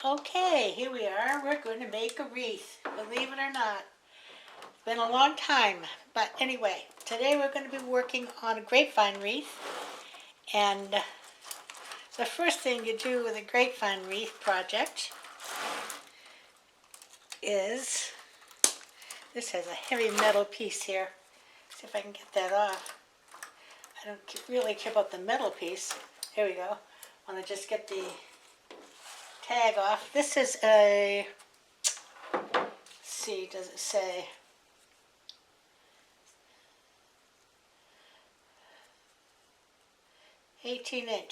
Okay, here we are. We're going to make a wreath, believe it or not. It's been a long time, but anyway, today we're going to be working on a grapevine wreath. And the first thing you do with a grapevine wreath project is, this has a heavy metal piece here. See if I can get that off. I don't really care about the metal piece. Here we go. I want to just get the tag off. This is a, let's see, does it say? "18" and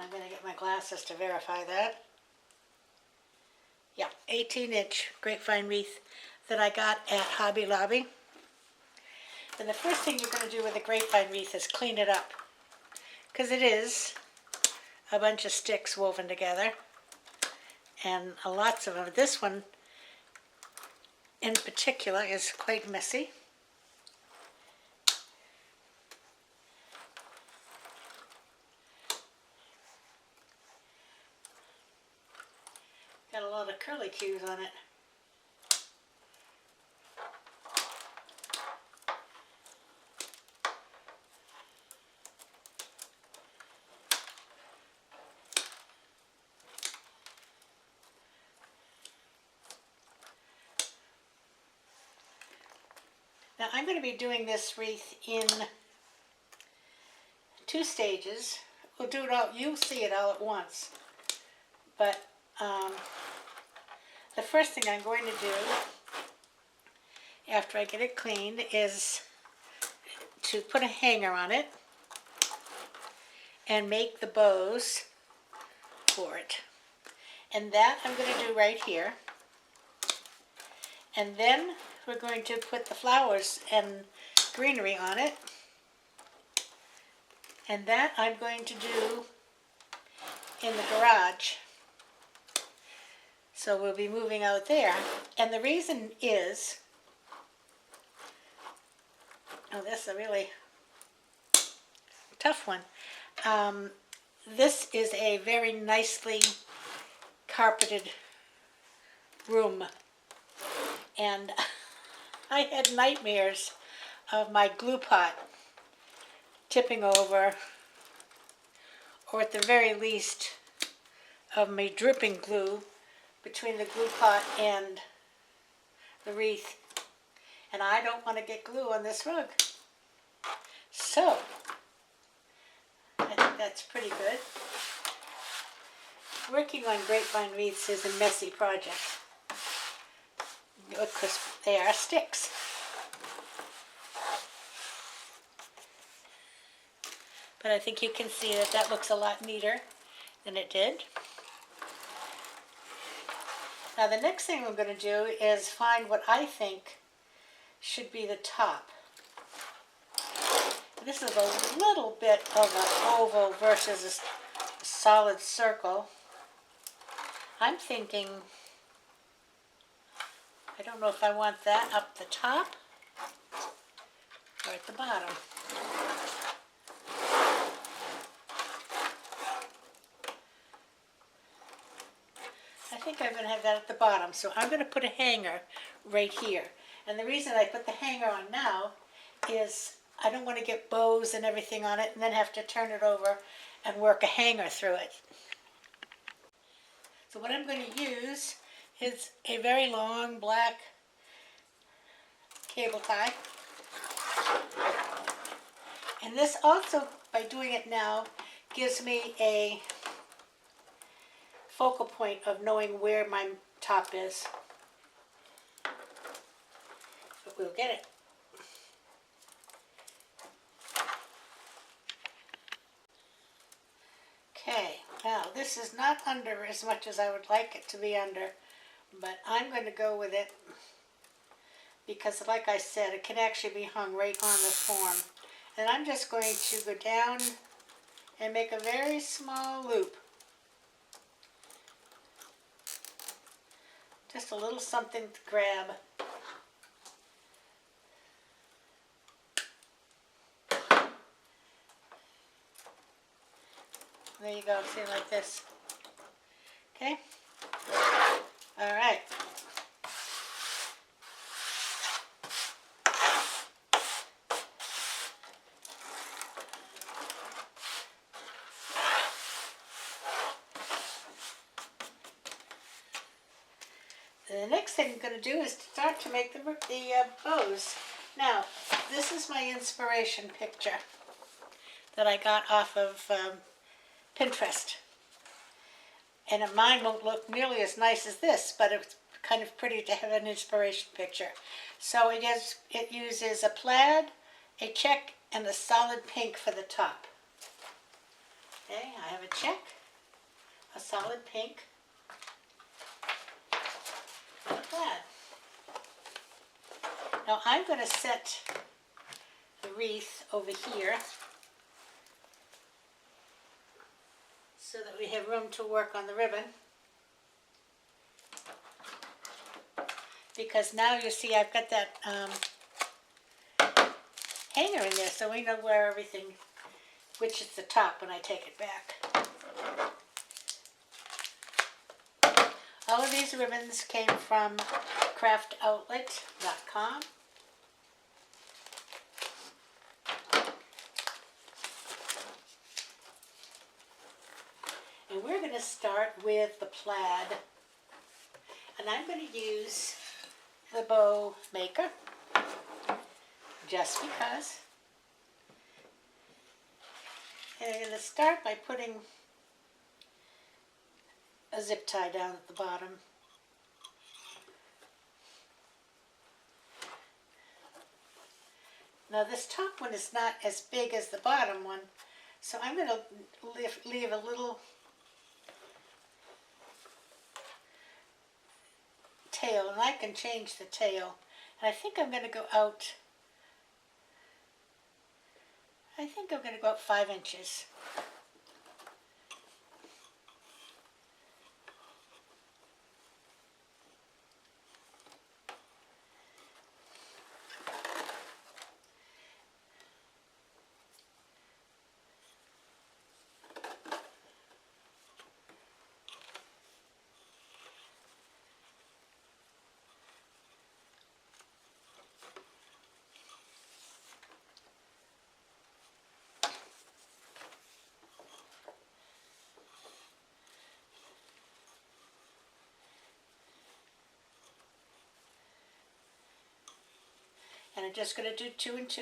I'm going to get my glasses to verify that. Yeah, 18" grapevine wreath that I got at Hobby Lobby. And the first thing you're going to do with a grapevine wreath is clean it up, because it is a bunch of sticks woven together, and lots of them. This one in particular is quite messy. Got a lot of curly cues on it. Now I'm going to be doing this wreath in 2 stages. We'll do it all, you'll see it all at once. But the first thing I'm going to do after I get it cleaned is to put a hanger on it and make the bows for it. And that I'm going to do right here. And then we're going to put the flowers and greenery on it. And that I'm going to do in the garage. So we'll be moving out there. And the reason is, oh, this is a really tough one. This is a very nicely carpeted room. And I had nightmares of my glue pot tipping over, or at the very least of me dripping glue between the glue pot and the wreath. And I don't want to get glue on this rug. So, I think that's pretty good. Working on grapevine wreaths is a messy project, because they are sticks. But I think you can see that that looks a lot neater than it did. Now the next thing we're going to do is find what I think should be the top. This is a little bit of an oval versus a solid circle. I'm thinking, I don't know if I want that up the top or at the bottom. I think I'm going to have that at the bottom, so I'm going to put a hanger right here. And the reason I put the hanger on now is I don't want to get bows and everything on it and then have to turn it over and work a hanger through it. So what I'm going to use is a very long black cable tie. And this also, by doing it now, gives me a focal point of knowing where my top is. But we'll get it. Okay, now this is not under as much as I would like it to be under, but I'm going to go with it because, like I said, it can actually be hung right on the form. And I'm just going to go down and make a very small loop. Just a little something to grab. There you go, see, like this. Okay? All right. The next thing I'm going to do is start to make the bows. Now, this is my inspiration picture that I got off of Pinterest. And mine won't look nearly as nice as this, but it's kind of pretty to have an inspiration picture. So it uses a plaid, a check, and a solid pink for the top. Okay, I have a check, a solid pink, and a plaid. Now I'm going to set the wreath over here so that we have room to work on the ribbon. Because now you see I've got that hanger in there, so we know where everything, which is the top when I take it back. All of these ribbons came from craftoutlet.com. And we're going to start with the plaid. And I'm going to use the bow maker, just because. And I'm going to start by putting a zip tie down at the bottom. Now this top one is not as big as the bottom one, so I'm going to leave a little tail, and I can change the tail. And I think I'm going to go out, 5 inches. And I'm just going to do 2 and 2.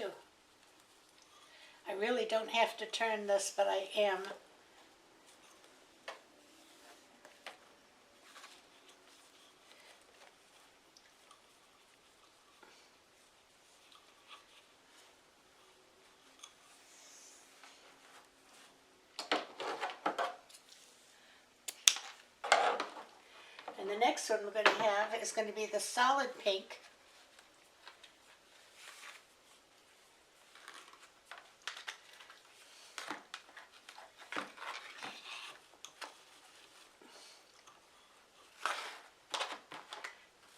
I really don't have to turn this, but I am. And the next one we're going to have is going to be the solid pink.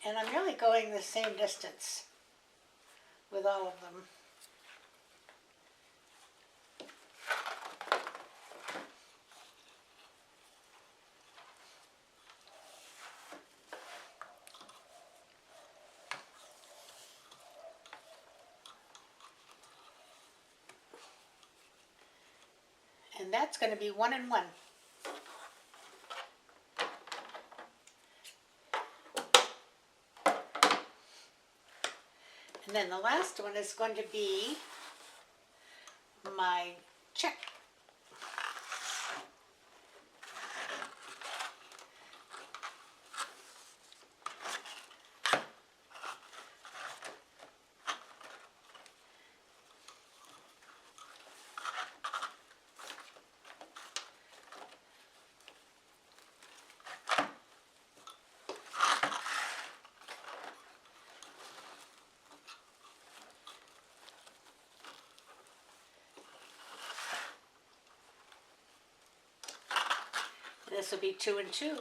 And I'm really going the same distance with all of them. And that's going to be 1 and 1. And then the last one is going to be my check. This will be 2 and 2.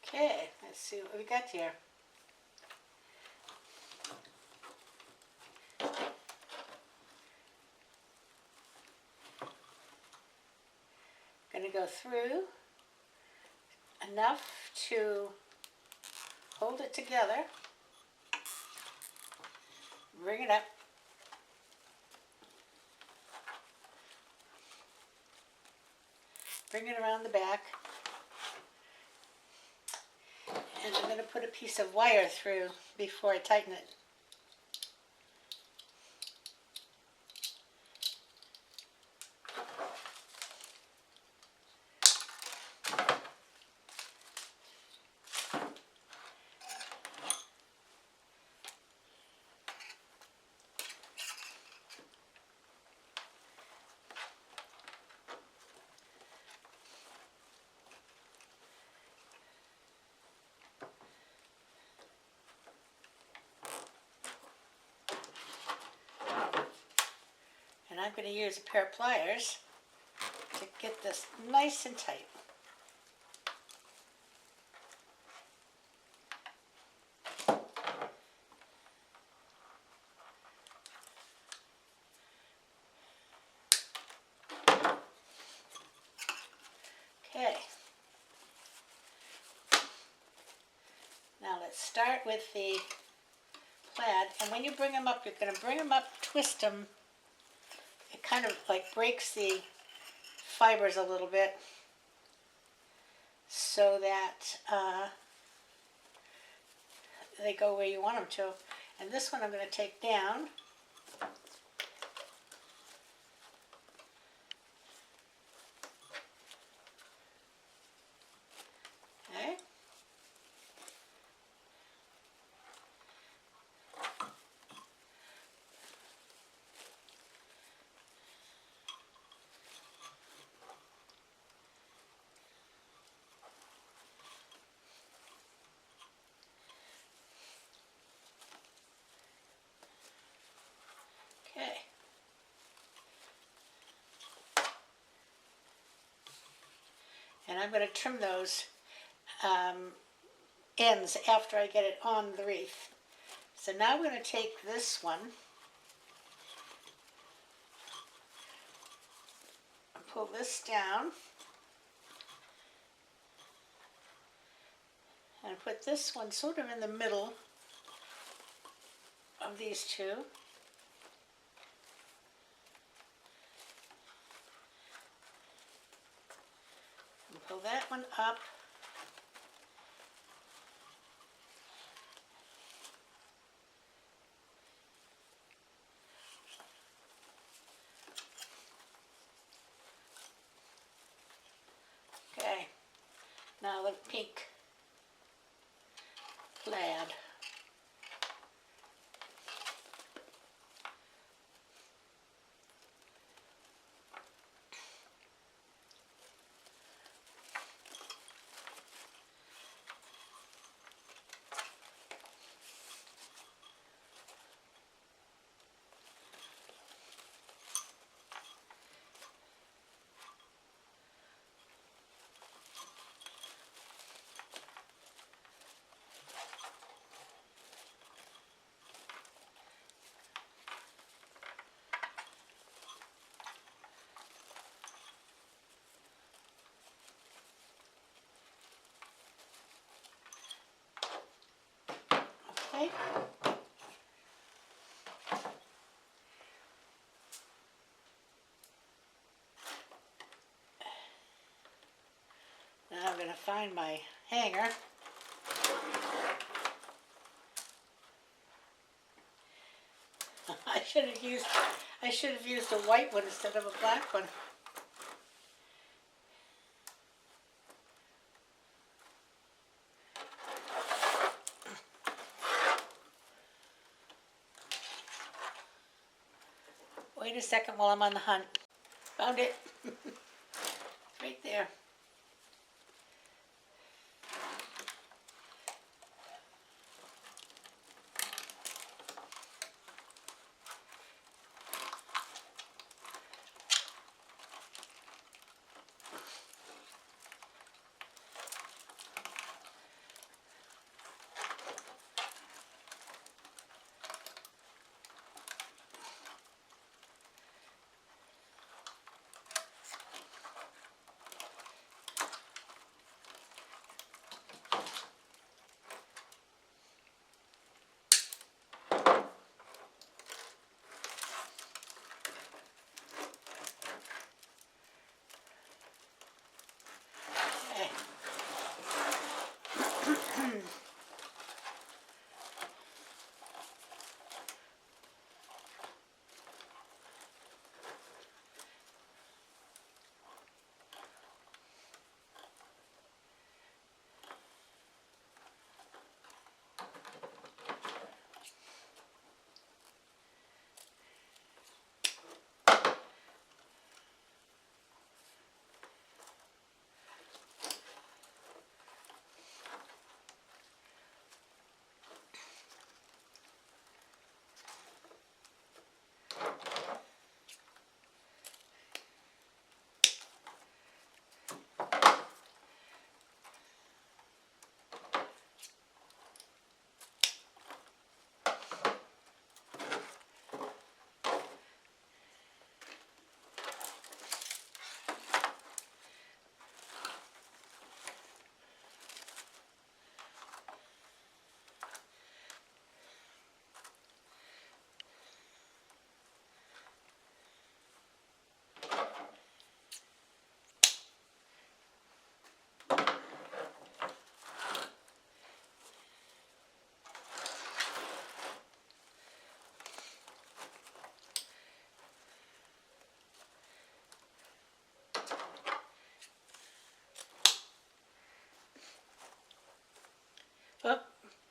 Okay, let's see what we got here. Going to go through enough to hold it together. Bring it up. Bring it around the back. And I'm going to put a piece of wire through before I tighten it. And I'm going to use a pair of pliers to get this nice and tight. Okay. Now let's start with the plaid, and when you bring them up, you're going to bring them up, twist them. It kind of like breaks the fibers a little bit so that they go where you want them to. And this one I'm going to take down. Okay. Okay. And I'm going to trim those ends after I get it on the wreath. So now I'm going to take this one and pull this down and put this one sort of in the middle of these two. And pull that one up. Okay, now the pink plaid. Okay. Now I'm going to find my hanger. I should have used a white one instead of a black one. Wait a second while I'm on the hunt. Found it. Right there.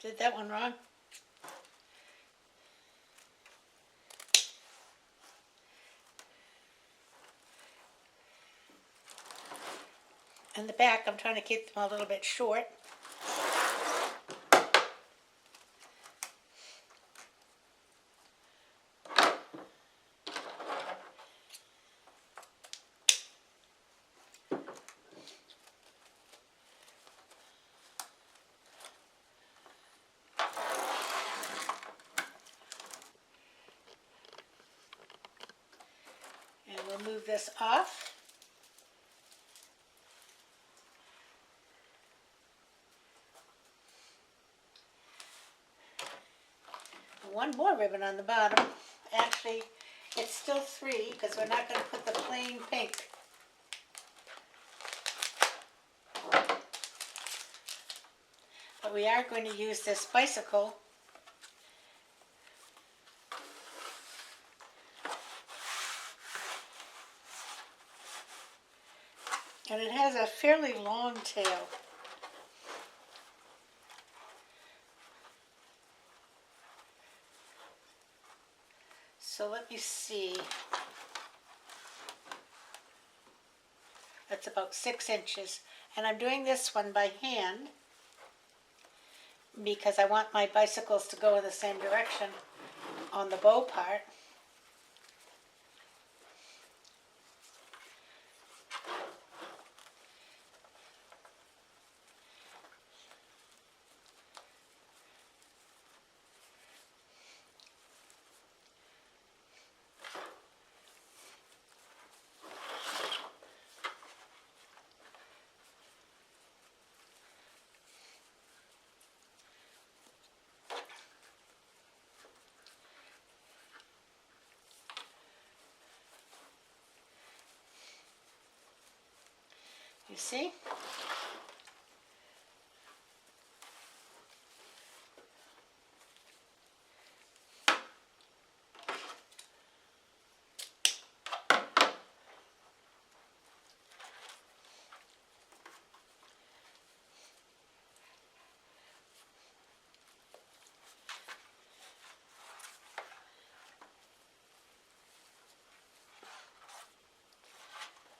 Did that one wrong? In the back, I'm trying to keep them a little bit short. And we'll move this off. One more ribbon on the bottom. Actually, it's still 3 because we're not going to put the plain pink. But we are going to use this bicycle. And it has a fairly long tail. So let me see. That's about 6 inches. And I'm doing this one by hand because I want my bicycles to go in the same direction on the bow part. You see?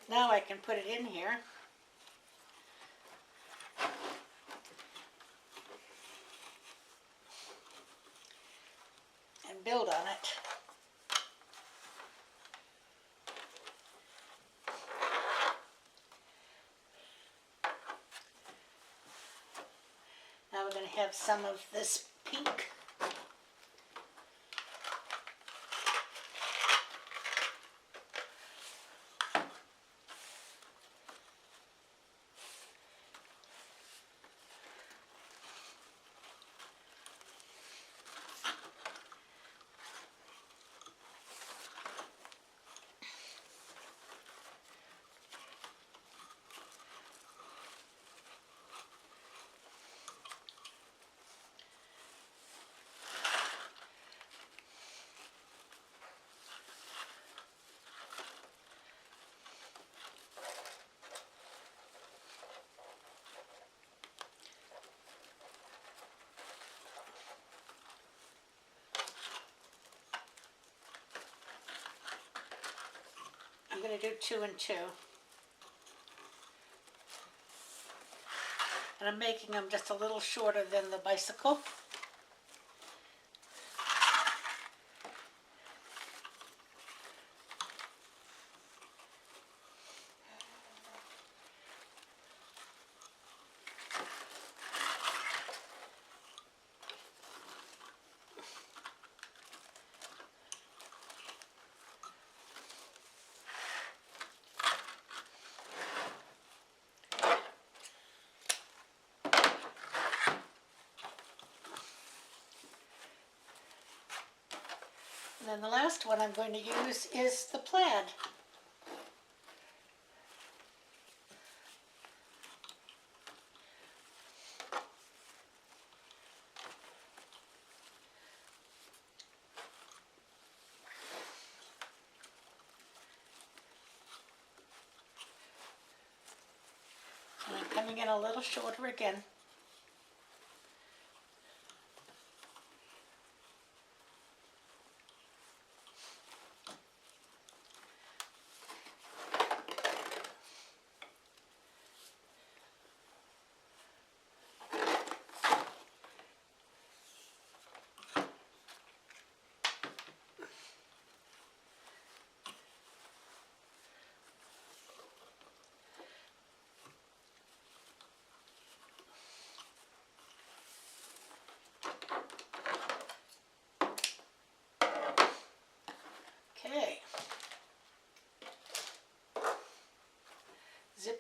Now I can put it in here. And build on it. Now we're going to have some of this pink. I'm going to do 2 and 2. And I'm making them just a little shorter than the bicycle. And then the last one I'm going to use is the plaid. And I'm coming in a little shorter again.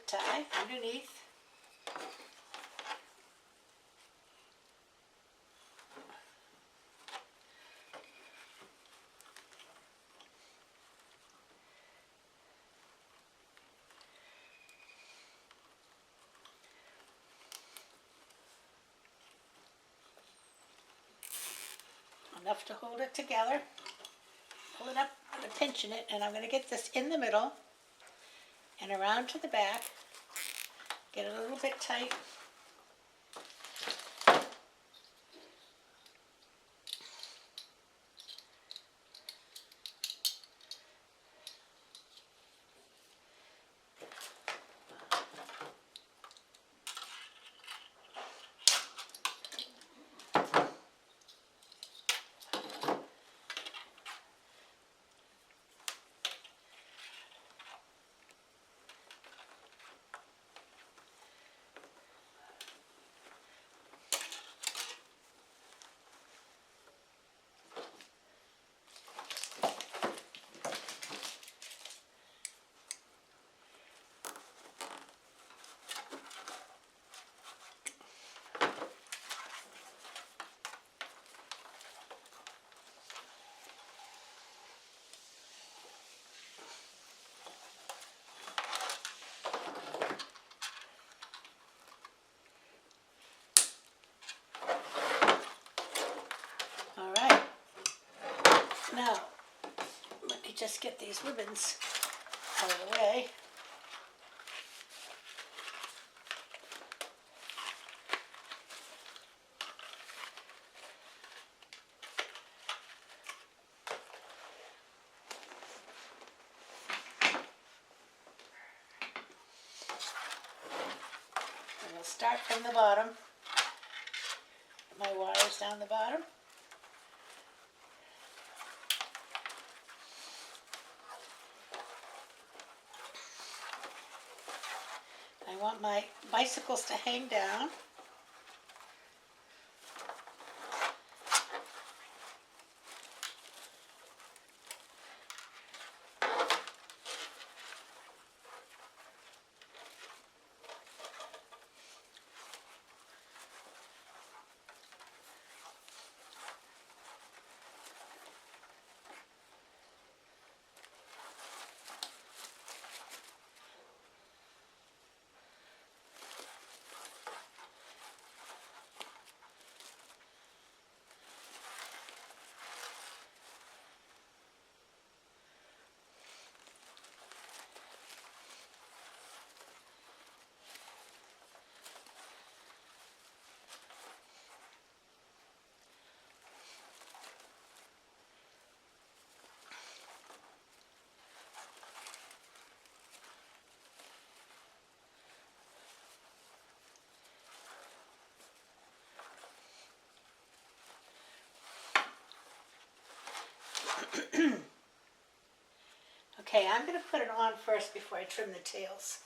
tie underneath. Enough to hold it together. Pull it up, I'm going to pinch it, and I'm going to get this in the middle and around to the back. Get it a little bit tight. All right. Now, let me just get these ribbons out of the way. And we'll start from the bottom. Put my wires down the bottom. I want my bicycles to hang down. Okay, I'm going to put it on first before I trim the tails.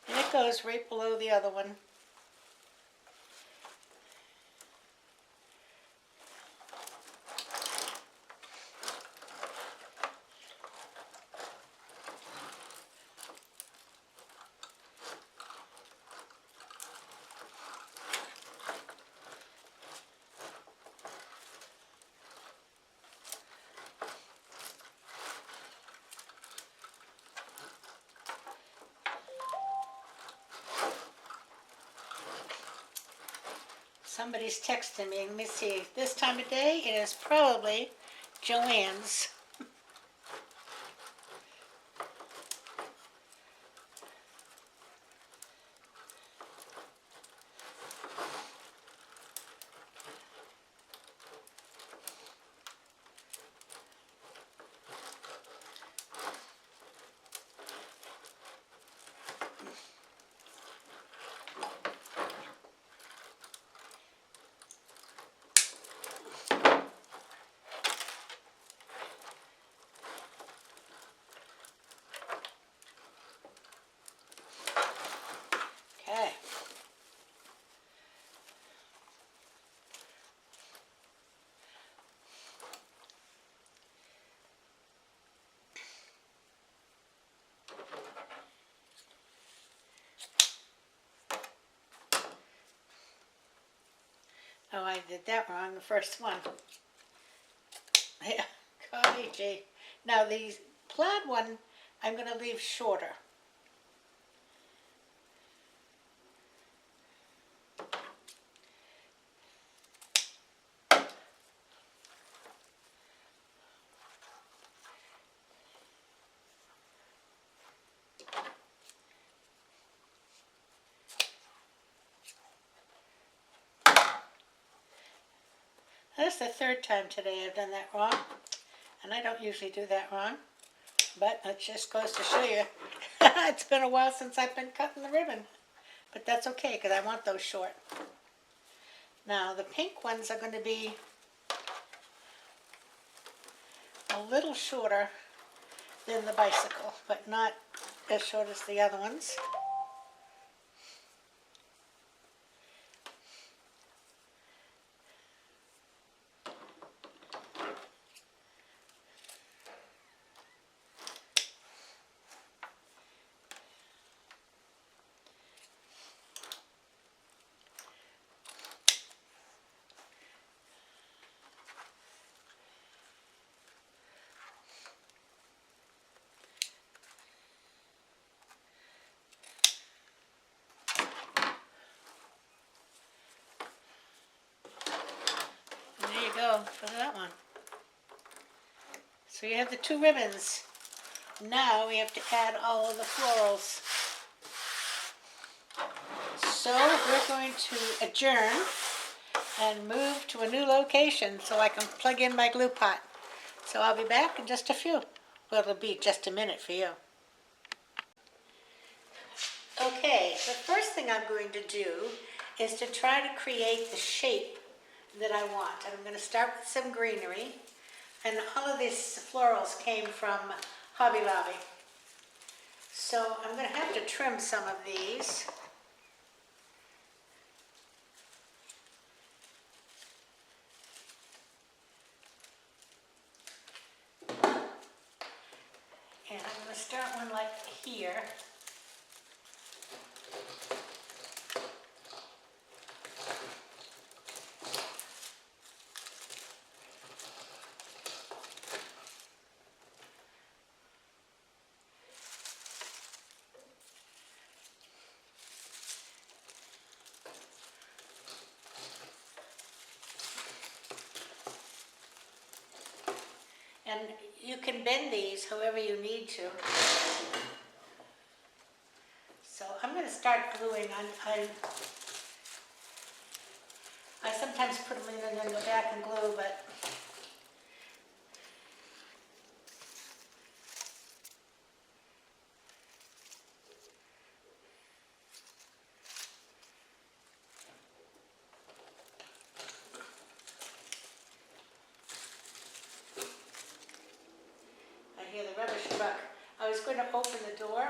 And it goes right below the other one. Somebody's texting me. Let me see. This time of day, it is probably Joanne's. Oh, I did that wrong, the first one. Yeah, golly gee. Now the plaid one, I'm going to leave shorter. That's the third time today I've done that wrong, and I don't usually do that wrong, but it just goes to show you, it's been a while since I've been cutting the ribbon, but that's okay because I want those short. Now the pink ones are going to be a little shorter than the bicycle, but not as short as the other ones. And there you go for that one. So you have the two ribbons. Now we have to add all of the florals. So we're going to adjourn and move to a new location so I can plug in my glue pot. So I'll be back in just a few. Well, it'll be just a minute for you. Okay, the first thing I'm going to do is to try to create the shape that I want. And I'm going to start with some greenery. And all of these florals came from Hobby Lobby. So I'm going to have to trim some of these. And I'm going to start one like here. And you can bend these however you need to. So I'm going to start gluing. I sometimes put them in and then go back and glue, but I hear the rubbish truck. I was going to open the door,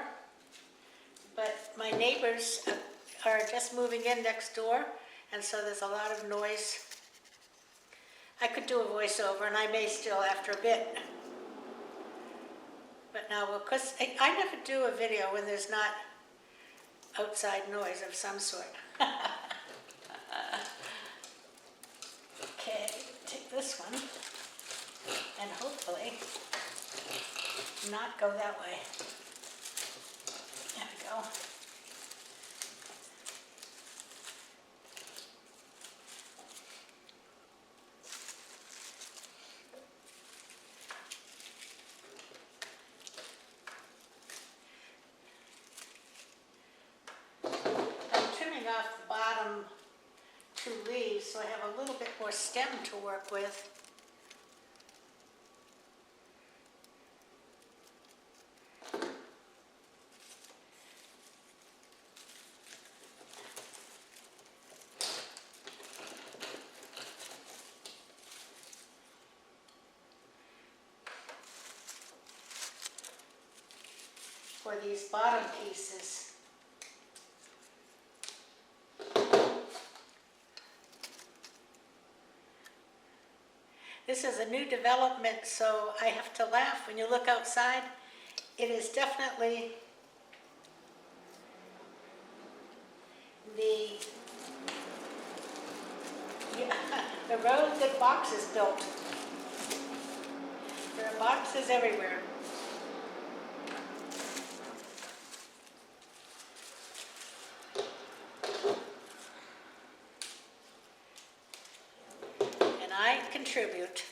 but my neighbors are just moving in next door, and so there's a lot of noise. I could do a voiceover, and I may still after a bit. But now, because I never do a video when there's not outside noise of some sort. Okay, take this one, and hopefully not go that way. There we go. I'm trimming off the bottom two leaves so I have a little bit more stem to work with. For these bottom pieces. This is a new development, so I have to laugh when you look outside. It is definitely the Yeah, the road that boxes built. There are boxes everywhere. And I contribute.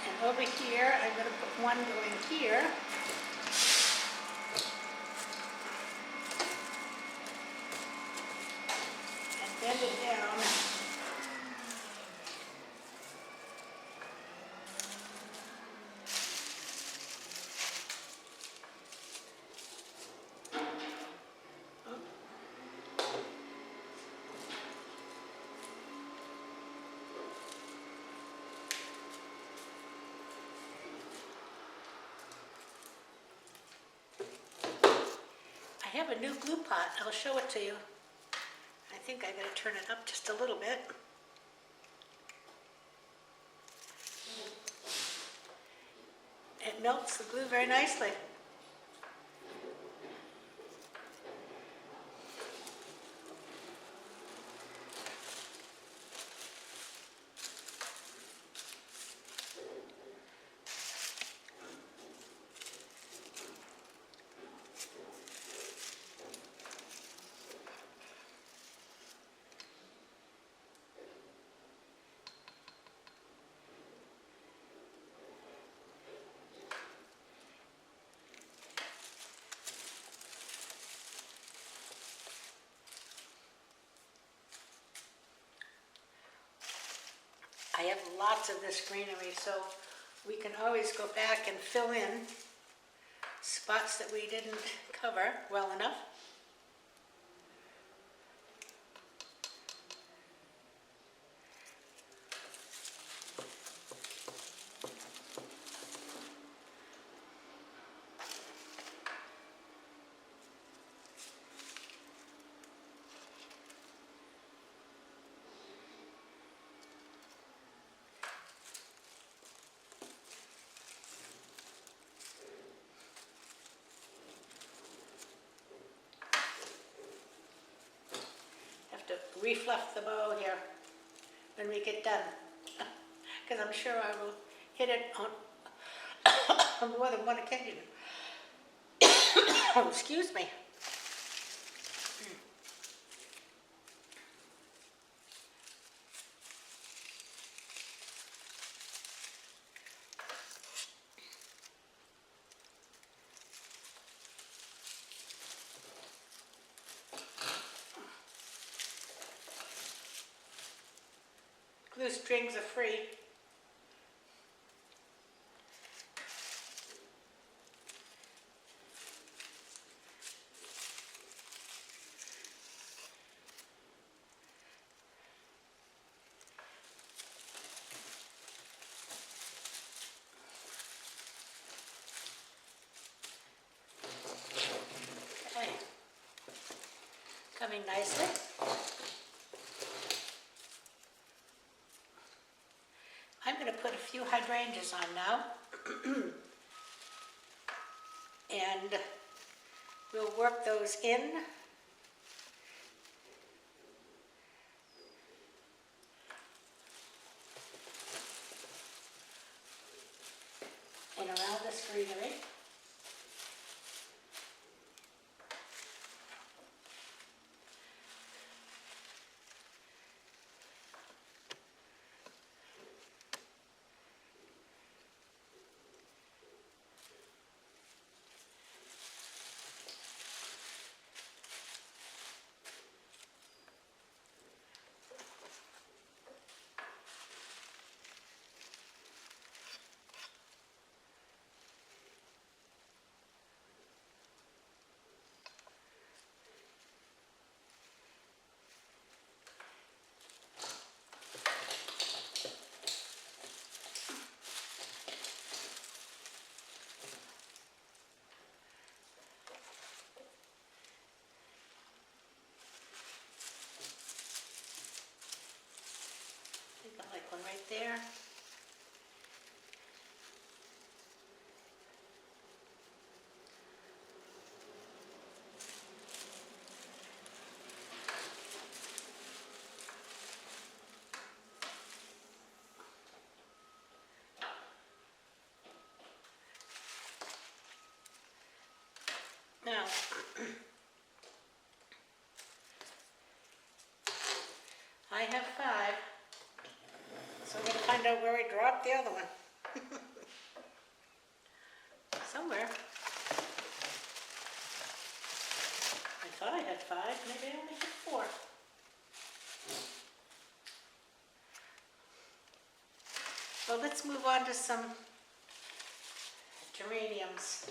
And over here, I'm going to put one going here. And bend it down. I have a new glue pot. I'll show it to you. I think I gotta turn it up just a little bit. It melts the glue very nicely. I have lots of this greenery, so we can always go back and fill in spots that we didn't cover well enough. Refluff the bow here when we get done, because I'm sure I will hit it on more than one occasion. Oh, excuse me. Glue strings are free. Okay. Coming nicely. I'm going to put a few hydrangeas on now. And we'll work those in. And around this greenery. right there. Now, I have 5, so I'm going to find out where I dropped the other one. Somewhere. I thought I had 5, maybe I only had 4. Well, let's move on to some geraniums.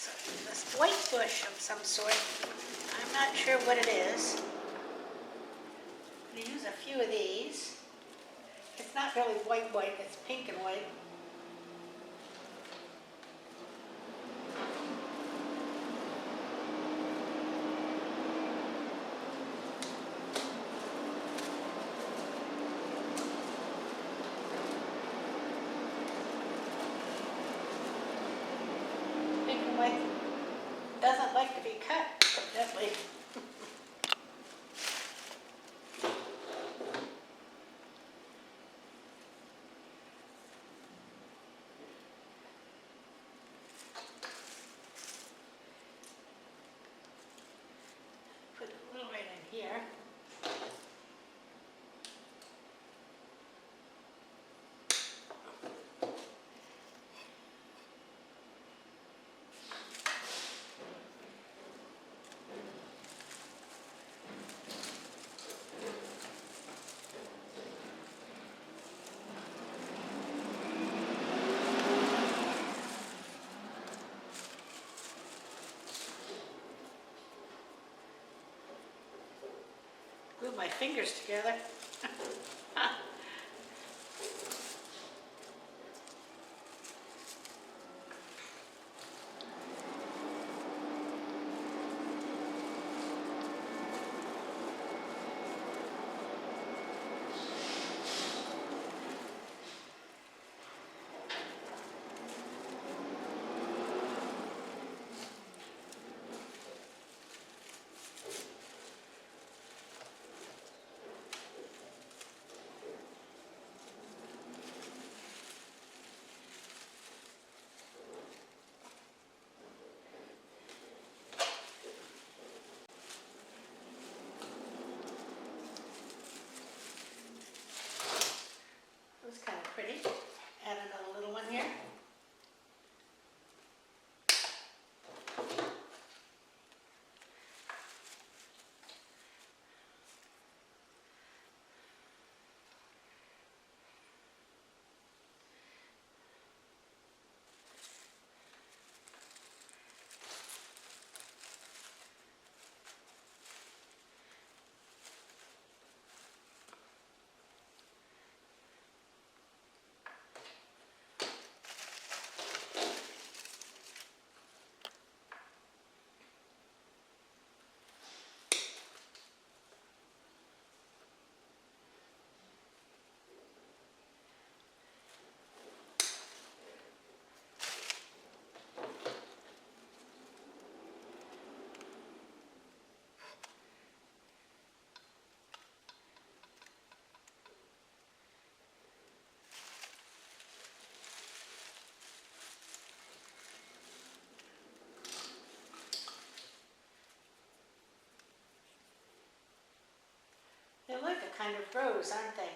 So this white bush of some sort. I'm not sure what it is. I'm going to use a few of these. It's not really white, it's pink and white. Pink and white doesn't like to be cut, evidently. Put a little right in here. Glue my fingers together. It was kind of pretty. Add another little one here. They look a kind of rose, aren't they?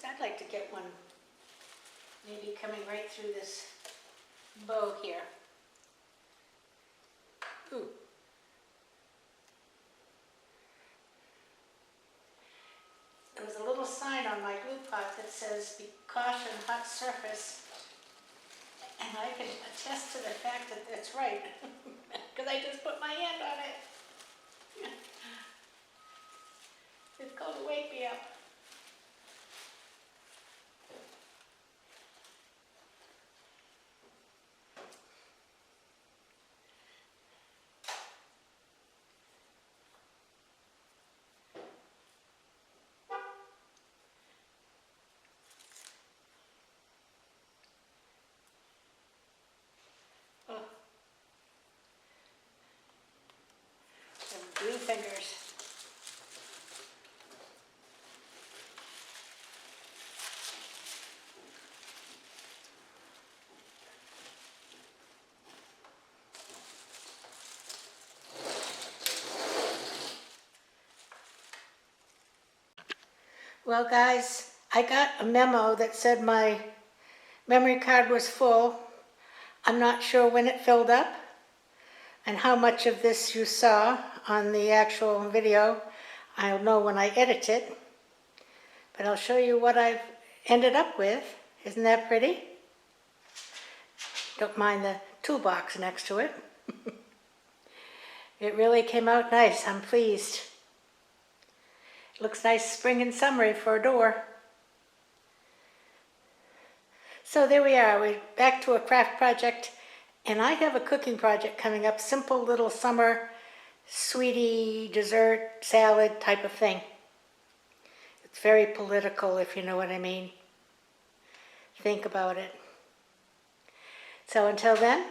So I'd like to get one maybe coming right through this bow here. Ooh. There was a little sign on my glue pot that says, "Be caution, hot surface." And I can attest to the fact that that's right, because I just put my hand on it. It's going to wake me up. Oh. Blue fingers. Well, guys, I got a memo that said my memory card was full. I'm not sure when it filled up and how much of this you saw on the actual video. I'll know when I edit it, but I'll show you what I've ended up with. Isn't that pretty? Don't mind the toolbox next to it. It really came out nice. I'm pleased. It looks nice spring and summery for a door. So there we are. We're back to a craft project, and I have a cooking project coming up. Simple little summer sweetie dessert salad type of thing. It's very political, if you know what I mean. Think about it. So until then,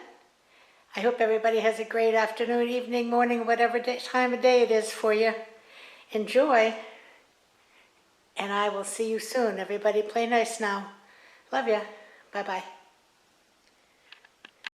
I hope everybody has a great afternoon, evening, morning, whatever time of day it is for you. Enjoy, and I will see you soon. Everybody play nice now. Love ya. Bye-bye.